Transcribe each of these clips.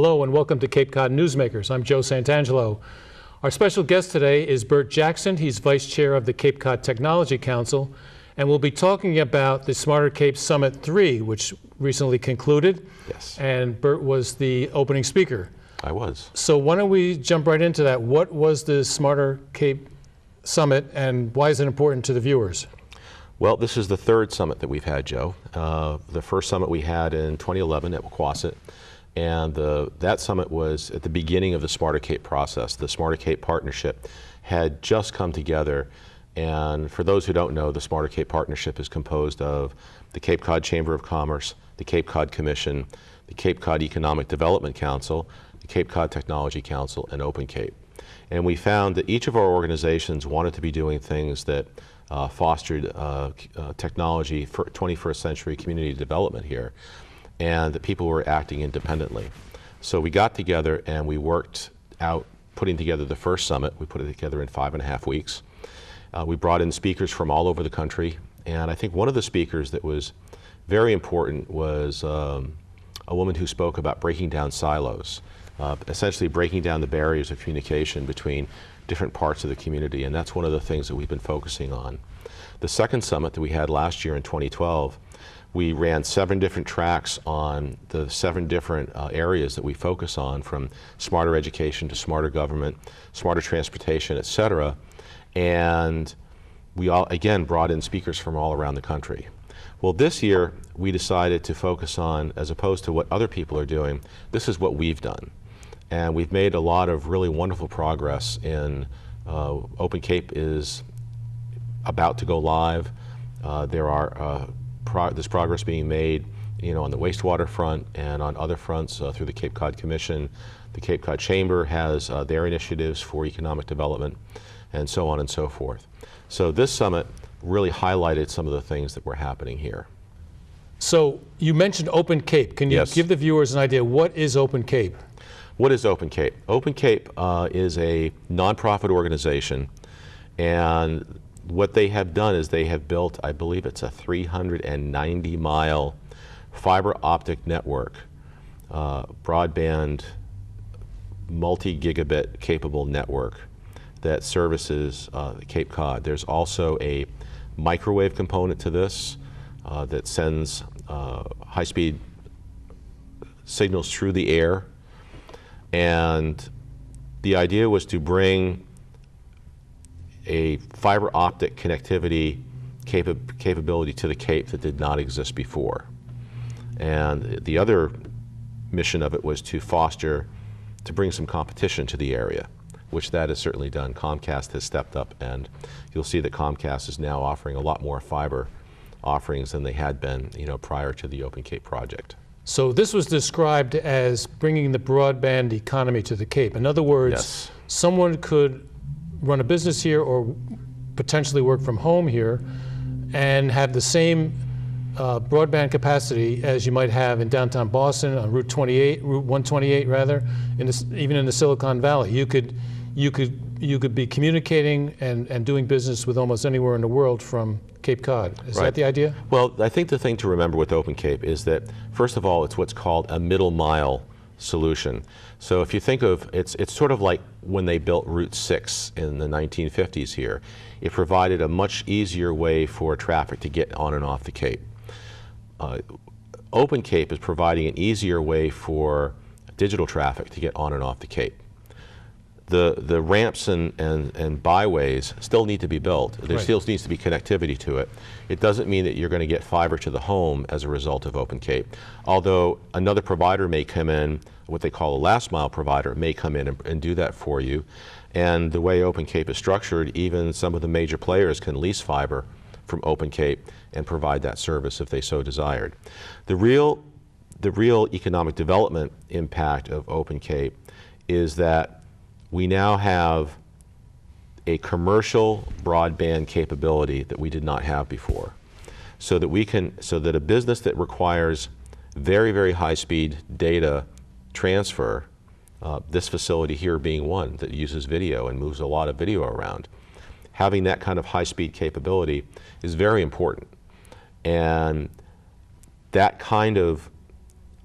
Hello and welcome to Cape Cod Newsmakers. I'm Joe Santangelo. Our special guest today is Bert Jackson. He's Vice Chair of the Cape Cod Technology Council, and we'll be talking about the Smarter Cape Summit 3, which recently concluded. Yes. And Bert was the opening speaker. I was. So why don't we jump right into that? What was the Smarter Cape Summit and why is it important to the viewers? Well, this is the third summit that we've had, Joe. The first summit we had in 2011 at Wequassett, and that summit was at the beginning of the Smarter Cape process. The Smarter Cape Partnership had just come together, and for those who don't know, the Smarter Cape Partnership is composed of the Cape Cod Chamber of Commerce, the Cape Cod Commission, the Cape Cod Economic Development Council, the Cape Cod Technology Council, and Open Cape. And we found that each of our organizations wanted to be doing things that fostered technology for 21st century community development here, and that people were acting independently. So we got together and we worked out putting together the first summit. We put it together in 5.5 weeks. We brought in speakers from all over the country, and I think one of the speakers that was very important was a woman who spoke about breaking down silos, essentially breaking down the barriers of communication between different parts of the community, and that's one of the things that we've been focusing on. The second summit that we had last year in 2012, we ran 7 different tracks on the 7 different areas that we focus on, from smarter education to smarter government, smarter transportation, et cetera. And we all, again, brought in speakers from all around the country. Well, this year we decided to focus on, as opposed to what other people are doing, this is what we've done. And we've made a lot of really wonderful progress in Open Cape is about to go live. There's progress being made, on the wastewater front and on other fronts through the Cape Cod Commission. The Cape Cod Chamber has their initiatives for economic development, and so on and so forth. So this summit really highlighted some of the things that were happening here. So you mentioned Open Cape. Can you Yes. give the viewers an idea, what is Open Cape? What is Open Cape? Open Cape is a nonprofit organization, and what they have done is they have built, I believe it's a 390-mile fiber optic network, broadband, multi-gigabit capable network that services Cape Cod. There's also a microwave component to this that sends high-speed signals through the air. And the idea was to bring a fiber optic connectivity capability to the Cape that did not exist before. And the other mission of it was to bring some competition to the area, which that has certainly done. Comcast has stepped up, and you'll see that Comcast is now offering a lot more fiber offerings than they had been, prior to the Open Cape project. So this was described as bringing the broadband economy to the Cape. In other words, Yes. someone could run a business here or potentially work from home here and have the same broadband capacity as you might have in downtown Boston on Route 128 rather, even in the Silicon Valley. You could be communicating and doing business with almost anywhere in the world from Cape Cod. Is Right. that the idea? Well, I think the thing to remember with Open Cape is that, first of all, it's what's called a middle mile solution. So if you think of, it's sort of like when they built Route 6 in the 1950s here. It provided a much easier way for traffic to get on and off the Cape. Open Cape is providing an easier way for digital traffic to get on and off the Cape. The ramps and byways still need to be built. There Right. still needs to be connectivity to it. It doesn't mean that you're going to get fiber to the home as a result of Open Cape. Although another provider may come in, what they call a last mile provider, may come in and do that for you. And the way Open Cape is structured, even some of the major players can lease fiber from Open Cape and provide that service if they so desired. The real economic development impact of Open Cape is that we now have a commercial broadband capability that we did not have before. So that a business that requires very, very high-speed data transfer, this facility here being one that uses video and moves a lot of video around, having that kind of high-speed capability is very important. And that kind of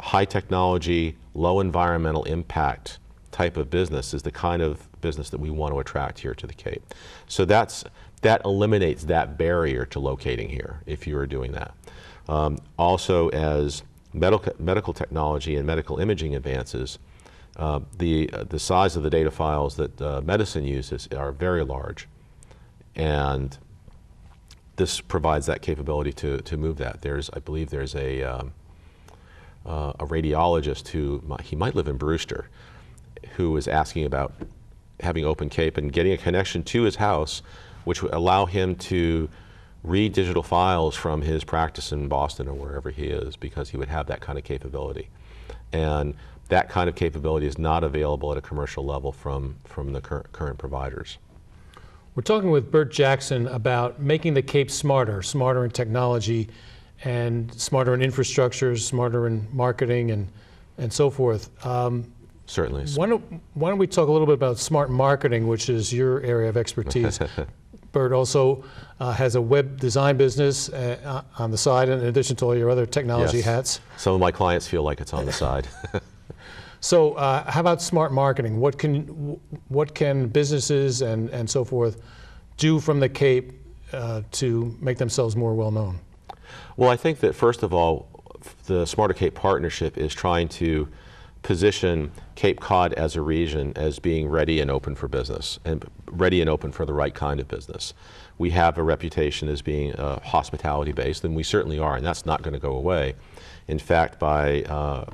high technology, low environmental impact type of business is the kind of business that we want to attract here to the Cape. So that eliminates that barrier to locating here if you are doing that. Also, as medical technology and medical imaging advances, the size of the data files that medicine uses are very large, and this provides that capability to move that. I believe there's a radiologist he might live in Brewster, who was asking about having Open Cape and getting a connection to his house, which would allow him to read digital files from his practice in Boston or wherever he is, because he would have that kind of capability. And that kind of capability is not available at a commercial level from the current providers. We're talking with Bert Jackson about making the Cape smarter in technology and smarter in infrastructure, smarter in marketing and so forth. Certainly. Why don't we talk a little bit about smart marketing, which is your area of expertise. Bert also has a web design business on the side, in addition to all your other technology hats. Some of my clients feel like it's on the side. So how about smart marketing? What can businesses and so forth do from the Cape to make themselves more well known? Well, I think that first of all, the Smarter Cape Partnership is trying to position Cape Cod as a region as being ready and open for business, and ready and open for the right kind of business. We have a reputation as being hospitality based, and we certainly are, and that's not going to go away. In fact, by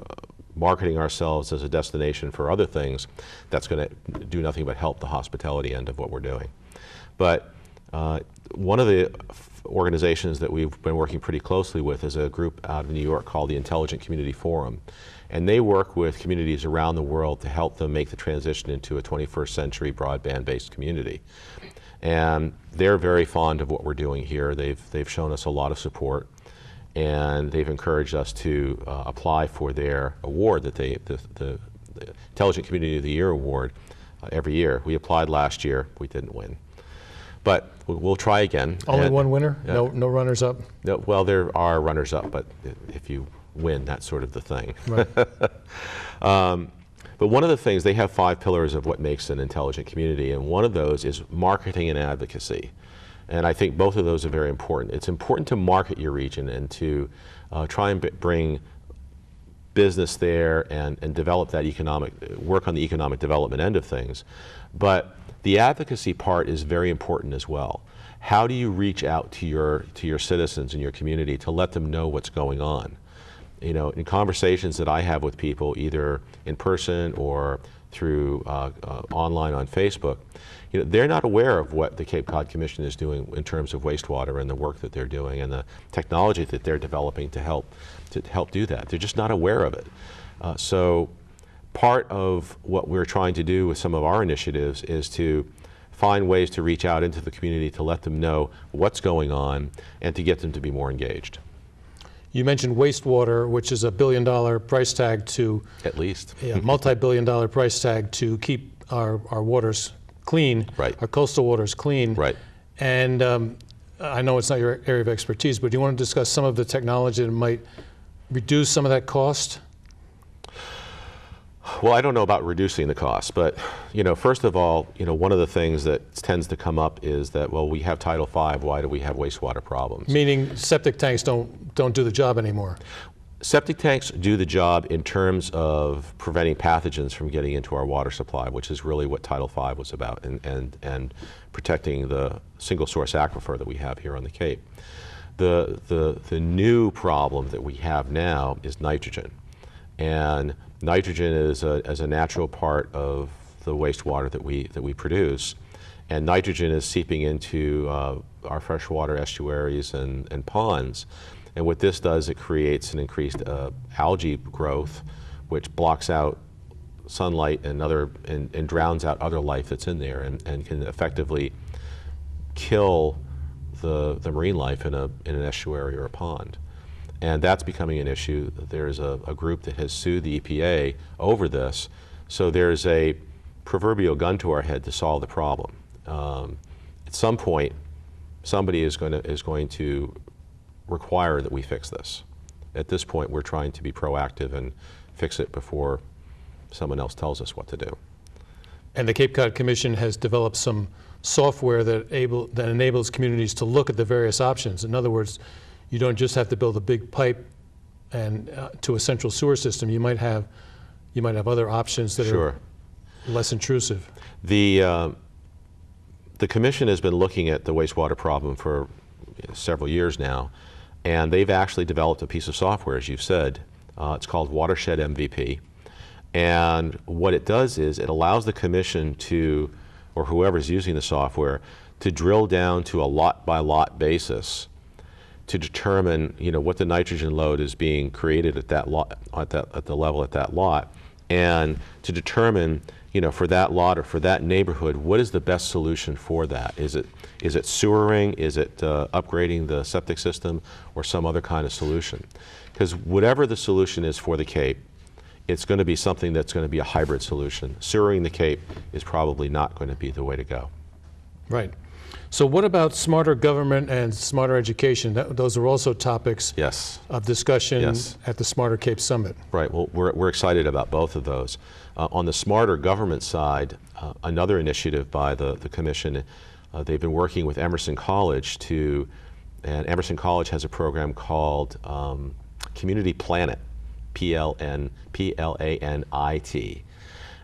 marketing ourselves as a destination for other things, that's going to do nothing but help the hospitality end of what we're doing. But one of the organizations that we've been working pretty closely with is a group out of New York called the Intelligent Community Forum. And they work with communities around the world to help them make the transition into a 21st century broadband-based community. And they're very fond of what we're doing here. They've shown us a lot of support, and they've encouraged us to apply for their award, that the Intelligent Community of the Year award, every year. We applied last year, we didn't win. But we'll try again. Only one winner? No runners up? No, well, there are runners up, but if you win, that's sort of the thing. Right. But one of the things, they have 5 pillars of what makes an intelligent community, and one of those is marketing and advocacy. And I think both of those are very important. It's important to market your region and to try and bring business there and develop that work on the economic development end of things. But the advocacy part is very important as well. How do you reach out to your citizens in your community to let them know what's going on? You know, in conversations that I have with people, either in person or through online on Facebook, you know, they're not aware of what the Cape Cod Commission is doing in terms of wastewater and the work that they're doing and the technology that they're developing to help do that. They're just not aware of it. So part of what we're trying to do with some of our initiatives is to find ways to reach out into the community to let them know what's going on and to get them to be more engaged. You mentioned wastewater, which is a $1 billion price tag to... At least. Yeah, multi-billion-dollar price tag to keep our waters clean, right. Our coastal waters clean. Right. And I know it's not your area of expertise, but do you want to discuss some of the technology that might reduce some of that cost? Well, I don't know about reducing the cost, but you know, first of all, you know, one of the things that tends to come up is that, well, we have Title V, why do we have wastewater problems? Meaning septic tanks don't do the job anymore. Septic tanks do the job in terms of preventing pathogens from getting into our water supply, which is really what Title V was about, and protecting the single source aquifer that we have here on the Cape. The new problem that we have now is nitrogen. And nitrogen is a natural part of the wastewater that we produce, and nitrogen is seeping into our freshwater estuaries and ponds. And what this does, it creates an increased algae growth, which blocks out sunlight and drowns out other life that's in there, and can effectively kill the marine life in an estuary or a pond. And that's becoming an issue. There's a group that has sued the EPA over this. So there's a proverbial gun to our head to solve the problem. At some point, somebody is going to require that we fix this. At this point, we're trying to be proactive and fix it before someone else tells us what to do. And the Cape Cod Commission has developed some software that enables communities to look at the various options. In other words, you don't just have to build a big pipe and to a central sewer system. You might have other options that Sure. are less intrusive. The Commission has been looking at the wastewater problem for several years now, and they've actually developed a piece of software, as you've said. It's called Watershed MVP. And what it does is it allows the Commission to, or whoever's using the software, to drill down to a lot-by-lot basis to determine, what the nitrogen load is being created at that lot, at the level at that lot, and to determine, for that lot or for that neighborhood, what is the best solution for that? Is it sewering? Is it upgrading the septic system, or some other kind of solution? Because whatever the solution is for the Cape, it's going to be something that's going to be a hybrid solution. Sewering the Cape is probably not going to be the way to go. Right. So what about smarter government and smarter education? Those are also topics Yes. of discussion Yes. at the Smarter Cape Summit. Right. Well, we're excited about both of those. On the smarter government side, another initiative by the Commission, they've been working with Emerson College and Emerson College has a program called Community Planet, Planit.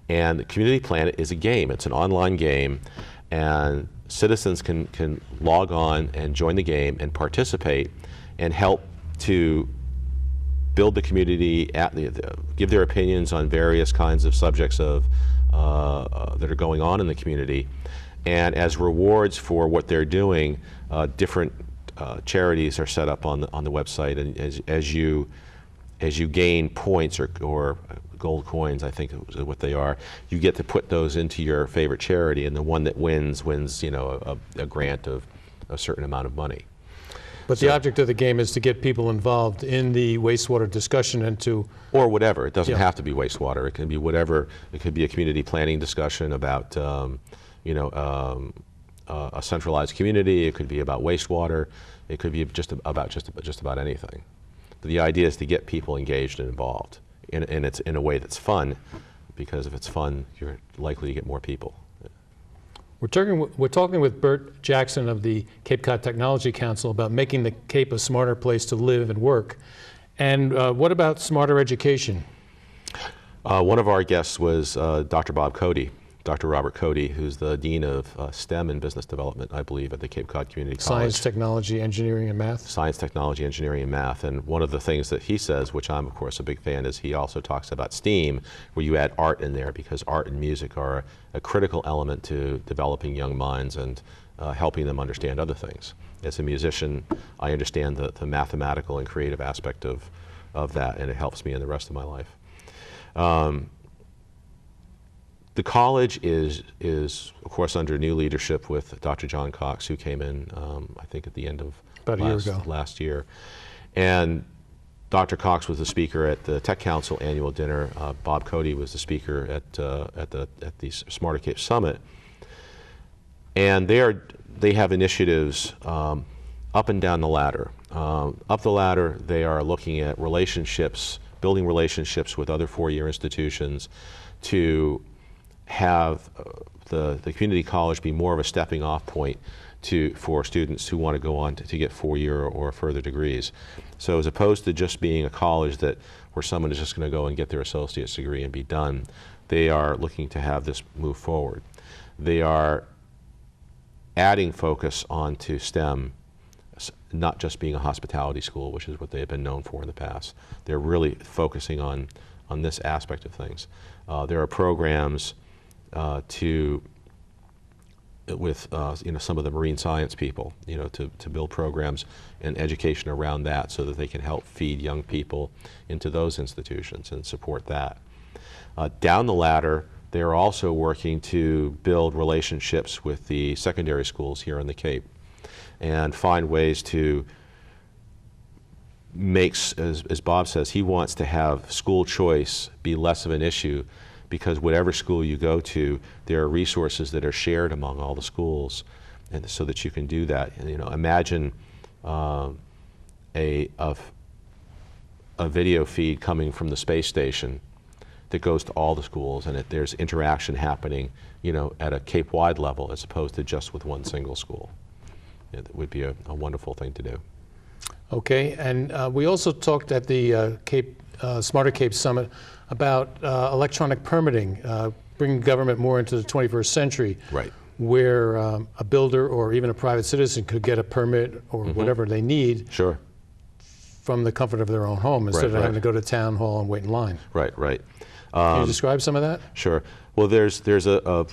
And Community Planet is a game. It's an online game, and citizens can log on and join the game and participate and help to build the community, give their opinions on various kinds of subjects that are going on in the community. And as rewards for what they're doing, different charities are set up on the website, and as you gain points or gold coins, I think is what they are, you get to put those into your favorite charity, and the one that wins a grant of a certain amount of money. But the object of the game is to get people involved in the wastewater discussion and to... Or whatever. It doesn't have to be wastewater. It can be whatever. It could be a community planning discussion about, a centralized community. It could be about wastewater. It could be just about anything. But the idea is to get people engaged and involved, and it's in a way that's fun, because if it's fun, you're likely to get more people. We're talking with Bert Jackson of the Cape Cod Technology Council about making the Cape a smarter place to live and work. And what about smarter education? One of our guests was Dr. Robert Cody, who's the Dean of STEM and Business Development, I believe, at the Cape Cod Community College. Science, technology, engineering, and math? Science, technology, engineering, and math. And one of the things that he says, which I'm, of course, a big fan, is he also talks about STEAM, where you add art in there, because art and music are a critical element to developing young minds and helping them understand other things. As a musician, I understand the mathematical and creative aspect of that, and it helps me in the rest of my life. The college is, of course, under new leadership with Dr. John Cox, who came in, I think, at the end of last year. And Dr. Cox was the speaker at the Tech Council annual dinner. Bob Cody was the speaker at the Smarter Cape Summit. And they have initiatives up and down the ladder. Up the ladder, they are looking at relationships, building relationships with other four-year institutions to have the community college be more of a stepping off point for students who want to go on to get four-year or further degrees. So as opposed to just being a college where someone is just going to go and get their associate's degree and be done, they are looking to have this move forward. They are adding focus onto STEM, not just being a hospitality school, which is what they have been known for in the past. They're really focusing on this aspect of things. There are programs with some of the marine science people, to build programs and education around that, so that they can help feed young people into those institutions and support that. Down the ladder, they are also working to build relationships with the secondary schools here on the Cape and find ways to make, as Bob says, he wants to have school choice be less of an issue, because whatever school you go to, there are resources that are shared among all the schools, and so that you can do that. And, imagine a video feed coming from the space station that goes to all the schools, and there's interaction happening, at a Cape-wide level as opposed to just with one single school. It would be a wonderful thing to do. Okay, and we also talked at the Smarter Cape Summit about electronic permitting, bringing government more into the 21st century. Right. Where a builder or even a private citizen could get a permit or whatever they need. Sure. From the comfort of their own home instead of having to go to town hall and wait in line. Right, right. Can you describe some of that? Sure. Well, there's a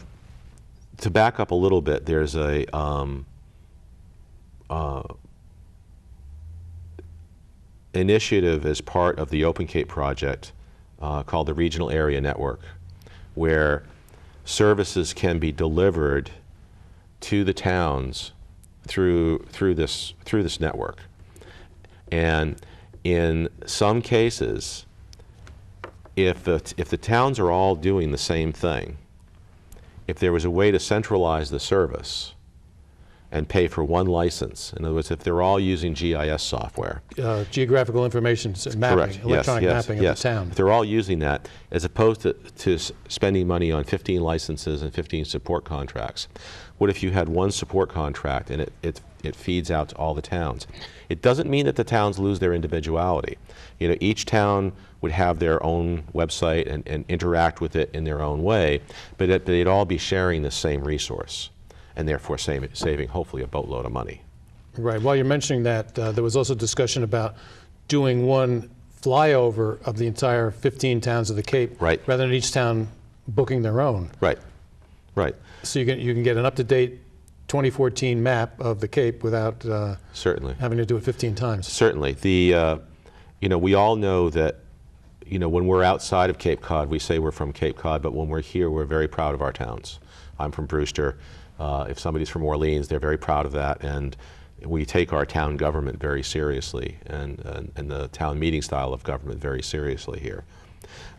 to back up a little bit, there's a initiative as part of the Open Cape project called the Regional Area Network, where services can be delivered to the towns through this network. And in some cases, if the towns are all doing the same thing, if there was a way to centralize the service and pay for one license, in other words, if they're all using GIS software. Geographical information mapping, correct. electronic Yes, mapping of the town. If they're all using that, as opposed to spending money on 15 licenses and 15 support contracts, what if you had one support contract and it feeds out to all the towns? It doesn't mean that the towns lose their individuality. Each town would have their own website and interact with it in their own way, but they'd all be sharing the same resource, and therefore saving hopefully a boatload of money. Right. While you're mentioning that, there was also discussion about doing one flyover of the entire 15 towns of the Cape, right, rather than each town booking their own. Right. Right. So you can get an up-to-date 2014 map of the Cape without certainly having to do it 15 times. Certainly. We all know that when we're outside of Cape Cod, we say we're from Cape Cod, but when we're here, we're very proud of our towns. I'm from Brewster. If somebody's from Orleans, they're very proud of that, and we take our town government very seriously, and the town meeting style of government very seriously here.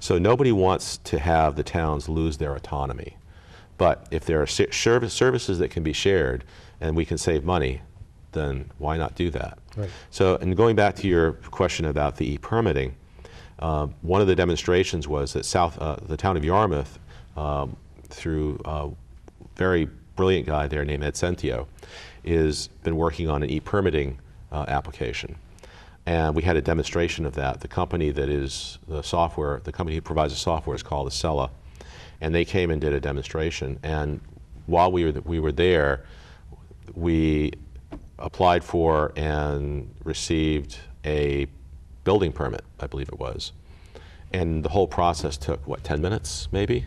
So nobody wants to have the towns lose their autonomy. But if there are services that can be shared and we can save money, then why not do that? Right. So, and going back to your question about the e-permitting, one of the demonstrations was that the town of Yarmouth, through a very brilliant guy there named Ed Centio, has been working on an e-permitting application. And we had a demonstration of that. The company that is the company who provides the software is called Acela. And they came and did a demonstration. And while we were there, we applied for and received a building permit, I believe it was. And the whole process took, what, 10 minutes, maybe?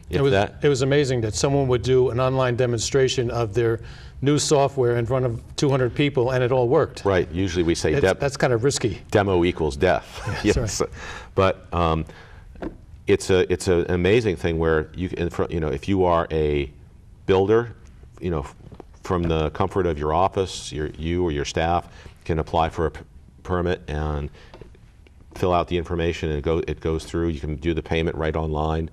It was amazing that someone would do an online demonstration of their new software in front of 200 people, and it all worked. Right. Usually we say that's kind of risky. Demo equals death. Yes. Right. But it's an amazing thing where if you are a builder, from the comfort of your office, you or your staff can apply for a permit and fill out the information, and it goes through. You can do the payment right online.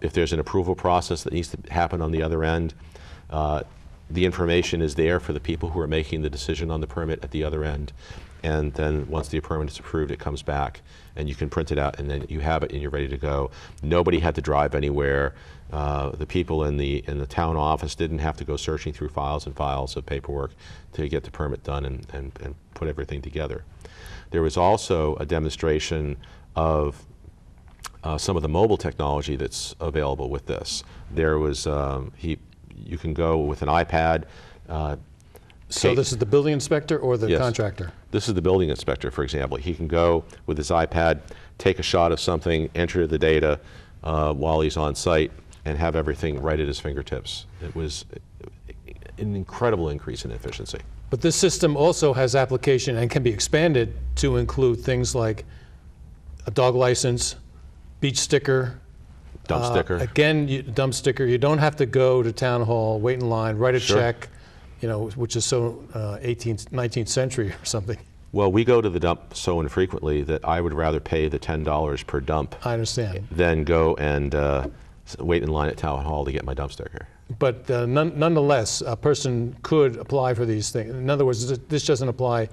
If there's an approval process that needs to happen on the other end, the information is there for the people who are making the decision on the permit at the other end. And then once the permit is approved, it comes back, and you can print it out, and then you have it, and you're ready to go. Nobody had to drive anywhere. The people in the town office didn't have to go searching through files and files of paperwork to get the permit done and put everything together. There was also a demonstration of some of the mobile technology that's available with this. There was you can go with an iPad. So this is the building inspector or the contractor? This is the building inspector, for example. He can go with his iPad, take a shot of something, enter the data while he's on site, and have everything right at his fingertips. It was an incredible increase in efficiency. But this system also has application and can be expanded to include things like a dog license, beach sticker. Dump sticker. Again, dump sticker. You don't have to go to town hall, wait in line, write a check, which is so 19th century or something. Well, we go to the dump so infrequently that I would rather pay the $10 per dump. I understand. Than go and wait in line at town hall to get my dump sticker. But nonetheless, a person could apply for these things. In other words, this doesn't apply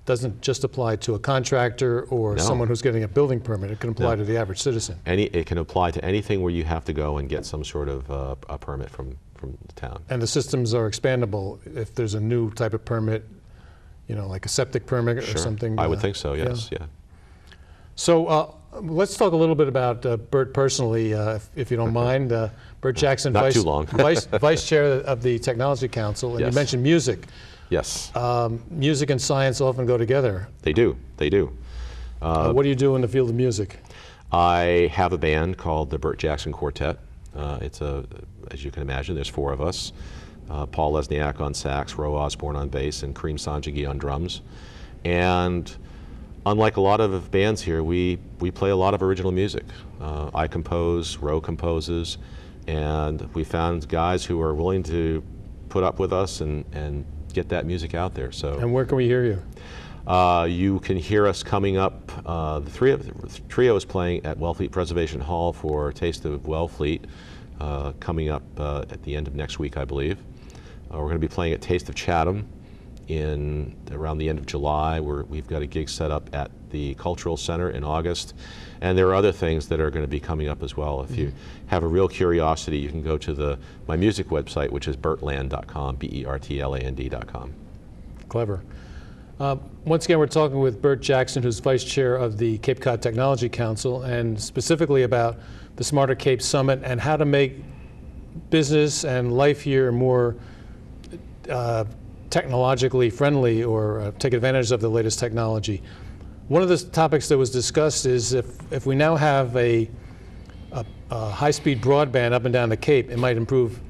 doesn't just apply to a contractor or No. someone who's getting a building permit. It can apply No. to the average citizen. It can apply to anything where you have to go and get some sort of a permit from the town. And the systems are expandable if there's a new type of permit, you know, like a septic permit or Sure. something. I would think so, yes, yeah. So let's talk a little bit about Bert personally, if you don't mind. Bert Jackson, Not too long. Vice Chair of the Technology Council, and Yes. you mentioned music. Yes, Music and science often go together. they do, they do. What do you do in the field of music? I have a band called the Bert Jackson Quartet. As you can imagine, there's 4 of us. Paul Lesniak on sax, Ro Osborne on bass, and Kareem Sanjagi on drums. And unlike a lot of bands here, we play a lot of original music. I compose, Ro composes, and we found guys who are willing to put up with us and get that music out there. So. And where can we hear you? You can hear us coming up. The trio is playing at Wellfleet Preservation Hall for Taste of Wellfleet, coming up at the end of next week, I believe. We're going to be playing at Taste of Chatham around the end of July. We've got a gig set up at the Cultural Center in August, and there are other things that are going to be coming up as well. If you have a real curiosity, you can go to my music website, which is bertland.com, BERTLAND.com. Clever. Once again, we're talking with Bert Jackson, who's Vice Chair of the Cape Cod Technology Council, and specifically about the Smarter Cape Summit and how to make business and life here more technologically friendly, or take advantage of the latest technology. One of the topics that was discussed is if we now have a high-speed broadband up and down the Cape, it might improve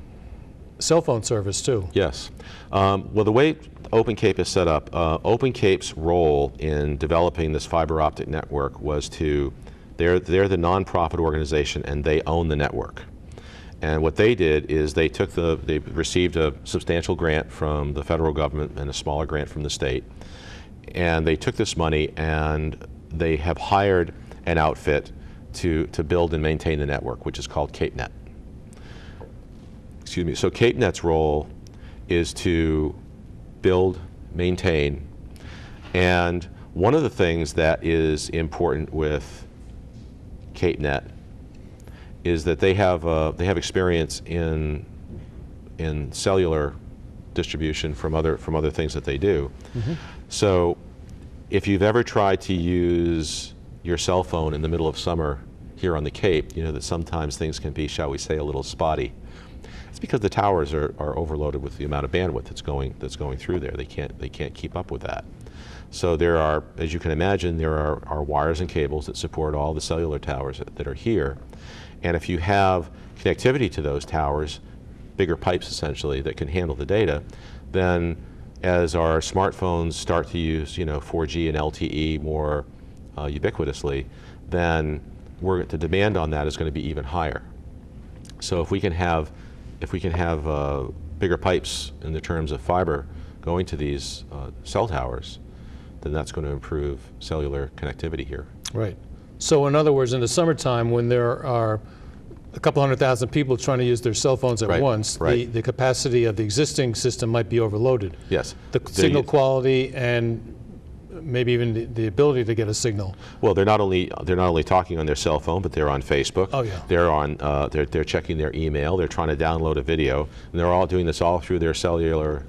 cell phone service too. Yes. Well, the way Open Cape is set up, Open Cape's role in developing this fiber optic network was they're the nonprofit organization and they own the network. And what they did is they received a substantial grant from the federal government and a smaller grant from the state. And they took this money and they have hired an outfit to build and maintain the network, which is called CapeNet. Excuse me. So CapeNet's role is to build, maintain, and one of the things that is important with CapeNet is that they have experience in cellular distribution from other things that they do. Mm-hmm. So if you've ever tried to use your cell phone in the middle of summer here on the Cape, you know that sometimes things can be, shall we say, a little spotty. It's because the towers are overloaded with the amount of bandwidth that's going through there. They can't keep up with that. So there are, as you can imagine, there are wires and cables that support all the cellular towers that are here. And if you have connectivity to those towers, bigger pipes essentially that can handle the data, then as our smartphones start to use 4G and LTE more ubiquitously, then the demand on that is going to be even higher. So if we can have bigger pipes in the terms of fiber going to these cell towers, then that's going to improve cellular connectivity here. Right. So in other words, in the summertime, when there are a couple 100,000 people trying to use their cell phones at once, the capacity of the existing system might be overloaded. Yes. The signal quality and maybe even the ability to get a signal. Well, they're not only talking on their cell phone, but they're on Facebook. Oh yeah. They're checking their email. They're trying to download a video, and they're all doing this all through their cellular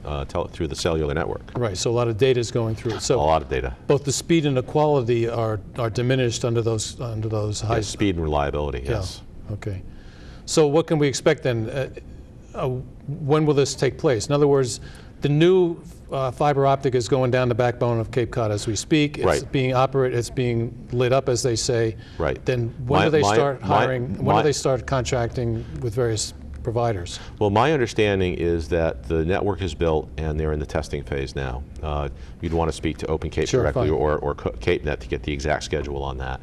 through the cellular network. Right. So a lot of data is going through it. So a lot of data. Both the speed and the quality are diminished under those high speed and reliability. Yes. Yeah. Okay. So what can we expect then? When will this take place? In other words, the new fiber optic is going down the backbone of Cape Cod as we speak. It's being operated. It's being lit up, as they say. Right. Then when do they start hiring? When do they start contracting with various providers? Well, my understanding is that the network is built and they're in the testing phase now. You'd want to speak to Open Cape directly or CapeNet to get the exact schedule on that.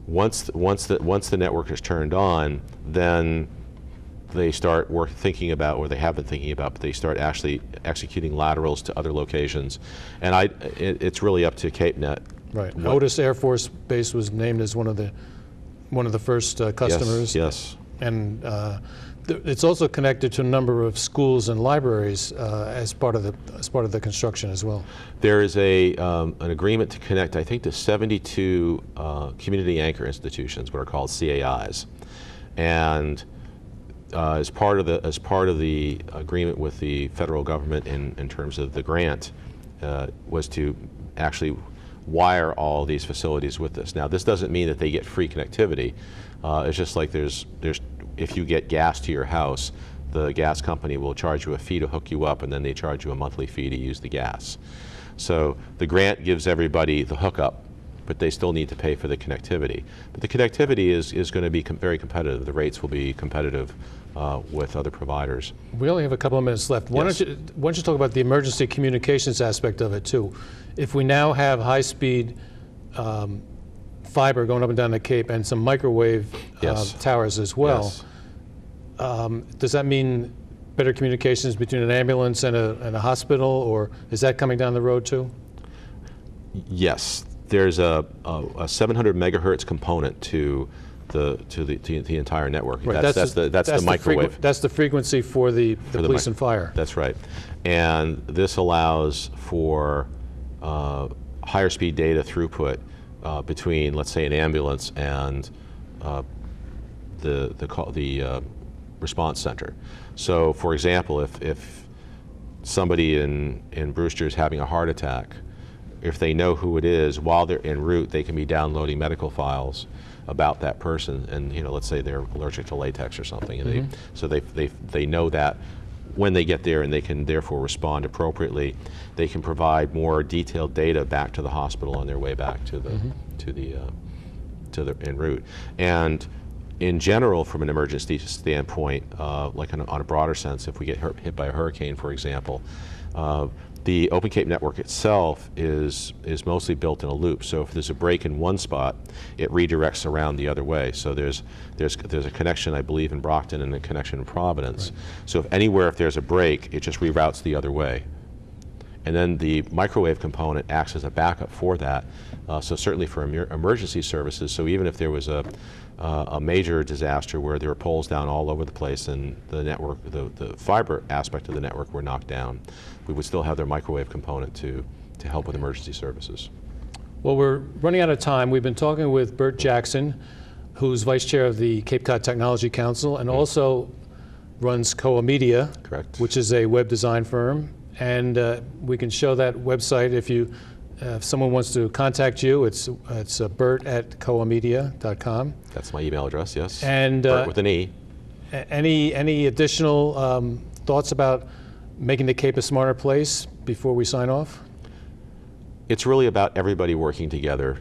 Once the network is turned on, then they start thinking about, or they have been thinking about, but they start actually executing laterals to other locations, and it's really up to CapeNet. Right. Otis Air Force Base was named as one of the first customers. Yes. And it's also connected to a number of schools and libraries as part of the construction as well. There is an agreement to connect, I think, to 72 community anchor institutions, what are called CAIs, and as part of the agreement with the federal government in terms of the grant was to actually wire all these facilities with this. Now, this doesn't mean that they get free connectivity. It's just like if you get gas to your house, the gas company will charge you a fee to hook you up, and then they charge you a monthly fee to use the gas. So the grant gives everybody the hookup, but they still need to pay for the connectivity. But the connectivity is going to be very competitive. The rates will be competitive with other providers. We only have a couple of minutes left. Why don't you talk about the emergency communications aspect of it too? If we now have high-speed fiber going up and down the Cape and some microwave towers as well, does that mean better communications between an ambulance and a hospital, or is that coming down the road too? Yes, there's a 700 megahertz component to the entire network. Right. That's the microwave. That's the frequency for the police and fire. That's right, and this allows for higher speed data throughput between, let's say, an ambulance and the response center. So, for example, if somebody in Brewster is having a heart attack, if they know who it is, while they're en route, they can be downloading medical files about that person, and let's say they're allergic to latex or something, and so they know that when they get there, and they can therefore respond appropriately. They can provide more detailed data back to the hospital on their way back to the en route. And in general, from an emergency standpoint, like on a broader sense, if we get hit by a hurricane, for example, the Open Cape network itself is mostly built in a loop. So if there's a break in one spot, it redirects around the other way. So there's a connection, I believe, in Brockton and a connection in Providence. Right. So if there's a break, it just reroutes the other way. And then the microwave component acts as a backup for that. So certainly for emergency services, so even if there was a major disaster where there were poles down all over the place and the network, the fiber aspect of the network were knocked down, we would still have their microwave component to help with emergency services. Well, we're running out of time. We've been talking with Bert Jackson, who's vice chair of the Cape Cod Technology Council and also runs Koa Media, correct, which is a web design firm. And we can show that website if someone wants to contact you. It's bert@koamedia.com. That's my email address, yes. And Bert with an E. Any additional thoughts about making the Cape a smarter place before we sign off? It's really about everybody working together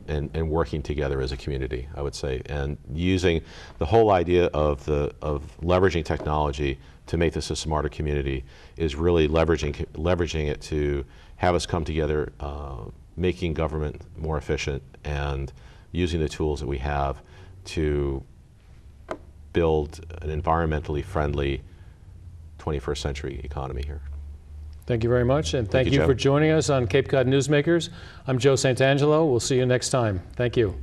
and working together as a community, I would say, and using the whole idea of leveraging technology to make this a smarter community is really leveraging it to have us come together, making government more efficient and using the tools that we have to build an environmentally friendly 21st century economy here. Thank you very much, and thank you Joe. for joining us on Cape Cod Newsmakers. I'm Joe Santangelo. We'll see you next time. Thank you.